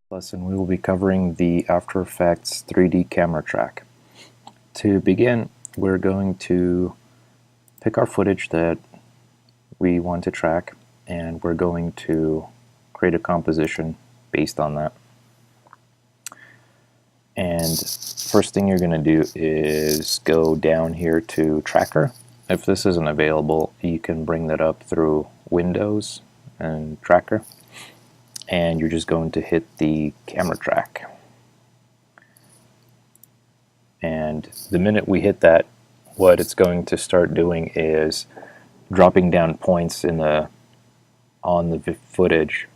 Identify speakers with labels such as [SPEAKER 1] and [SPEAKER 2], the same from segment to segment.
[SPEAKER 1] Lesson, we will be covering the After Effects 3D camera track. To begin, we're going to pick our footage that we want to track, and we're going to create a composition based on that. And first thing you're going to do is go down here to Tracker. If this isn't available, you can bring that up through Windows and Tracker, and you're just going to hit the camera track. And the minute we hit that, what it's going to start doing is dropping down points on the footage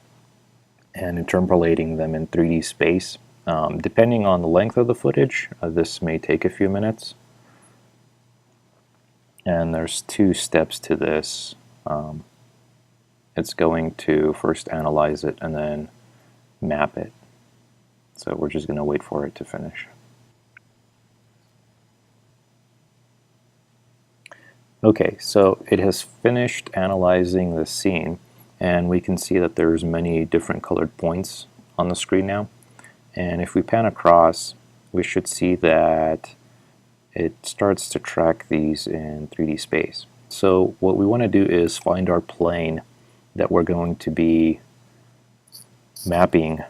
[SPEAKER 1] and interpolating them in 3D space. Depending on the length of the footage, this may take a few minutes. And there's two steps to this. It's going to first analyze it and then map it. So we're just going to wait for it to finish. Okay, so it has finished analyzing the scene, and we can see that there's many different colored points on the screen now. And if we pan across, we should see that it starts to track these in 3D space. So what we want to do is find our plane that we're going to be mapping,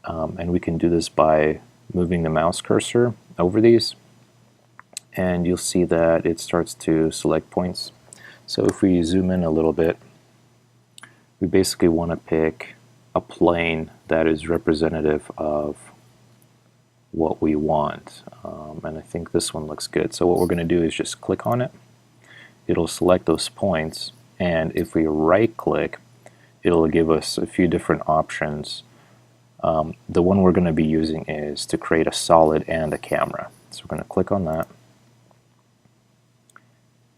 [SPEAKER 1] and we can do this by moving the mouse cursor over these, and you'll see that it starts to select points. So if we zoom in a little bit, we basically want to pick a plane that is representative of what we want, and I think this one looks good. So what we're going to do is just click on it. It'll select those points, and if we right click, it'll give us a few different options. The one we're going to be using is to create a solid and a camera. So we're going to click on that.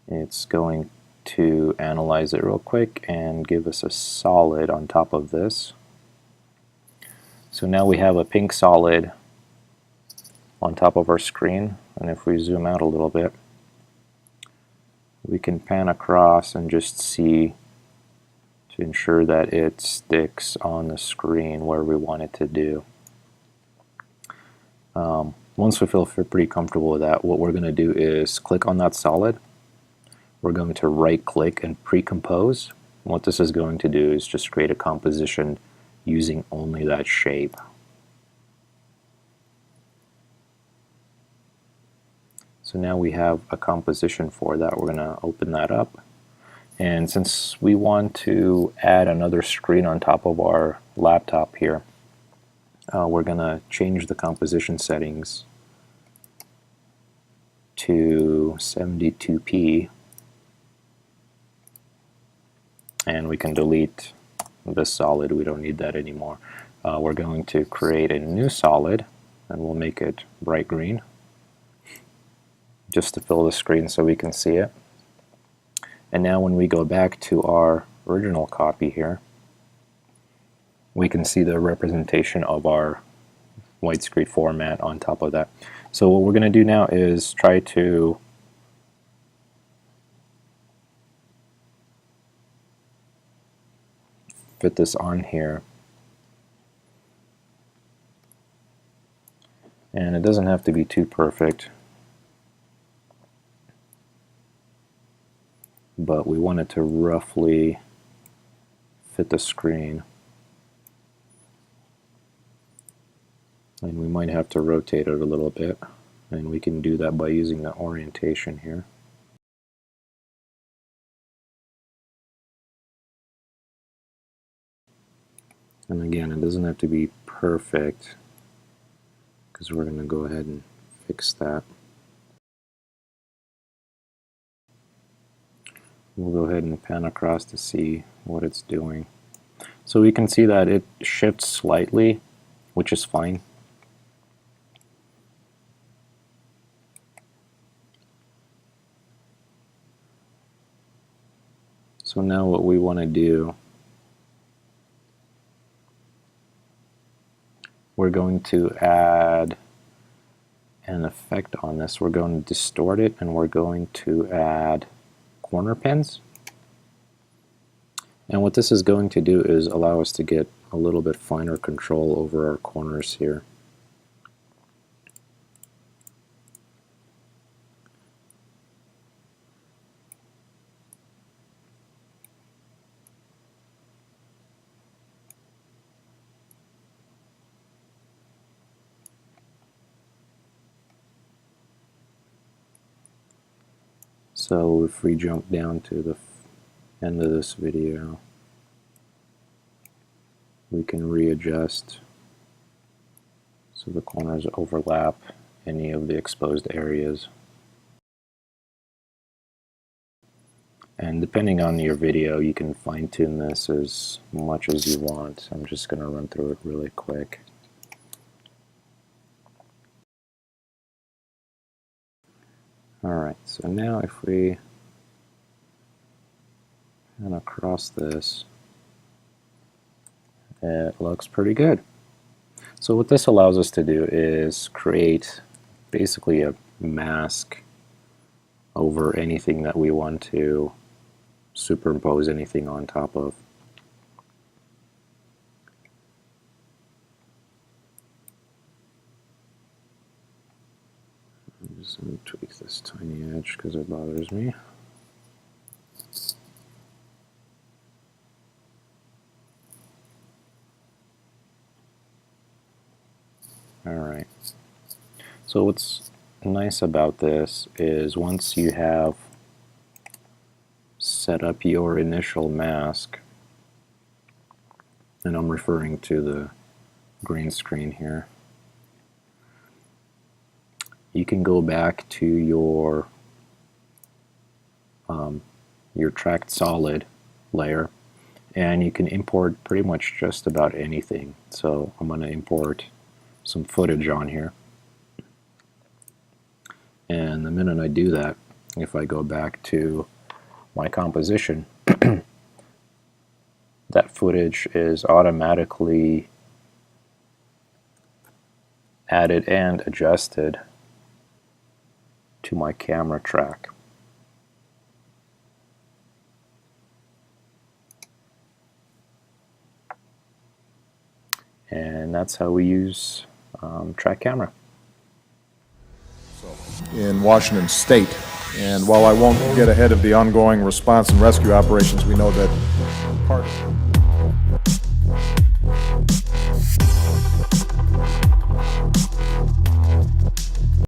[SPEAKER 1] It's going to analyze it real quick and give us a solid on top of this. So now we have a pink solid on top of our screen, and if we zoom out a little bit, we can pan across and just see to ensure that it sticks on the screen where we want it to do. Once we feel pretty comfortable with that, what we're going to do is click on that solid. We're going to right click and pre-compose. What this is going to do is just create a composition using only that shape. So now we have a composition for that. We're going to open that up. And since we want to add another screen on top of our laptop here, we're going to change the composition settings to 72p, and we can delete this solid. We don't need that anymore. We're going to create a new solid, and we'll make it bright green just to fill the screen so we can see it. And now when we go back to our original copy here, we can see the representation of our widescreen format on top of that. So what we're going to do now is try to fit this on here. And it doesn't have to be too perfect, but we want it to roughly fit the screen. And we might have to rotate it a little bit, and we can do that by using the orientation here. And again, it doesn't have to be perfect, because we're going to go ahead and fix that. We'll go ahead and pan across to see what it's doing. So we can see that it shifts slightly, which is fine. So now what we want to do we're going to add an effect on this. We're going to distort it, and we're going to add corner pins. And what this is going to do is allow us to get a little bit finer control over our corners here. So if we jump down to the end of this video, we can readjust so the corners overlap any of the exposed areas. And depending on your video, you can fine-tune this as much as you want. I'm just going to run through it really quick. Alright, so now if we kind of cross this, it looks pretty good. So what this allows us to do is create basically a mask over anything that we want to superimpose anything on top of. I'm just going to tweak this tiny edge because it bothers me. Alright, so what's nice about this is once you have set up your initial mask, and I'm referring to the green screen here, you can go back to your tracked solid layer, and you can import pretty much just about anything. So I'm going to import some footage on here, and the minute I do that, if I go back to my composition, that footage is automatically added and adjusted to my camera track. And that's how we use track camera.
[SPEAKER 2] In Washington State. And while I won't get ahead of the ongoing response and rescue operations, we know that part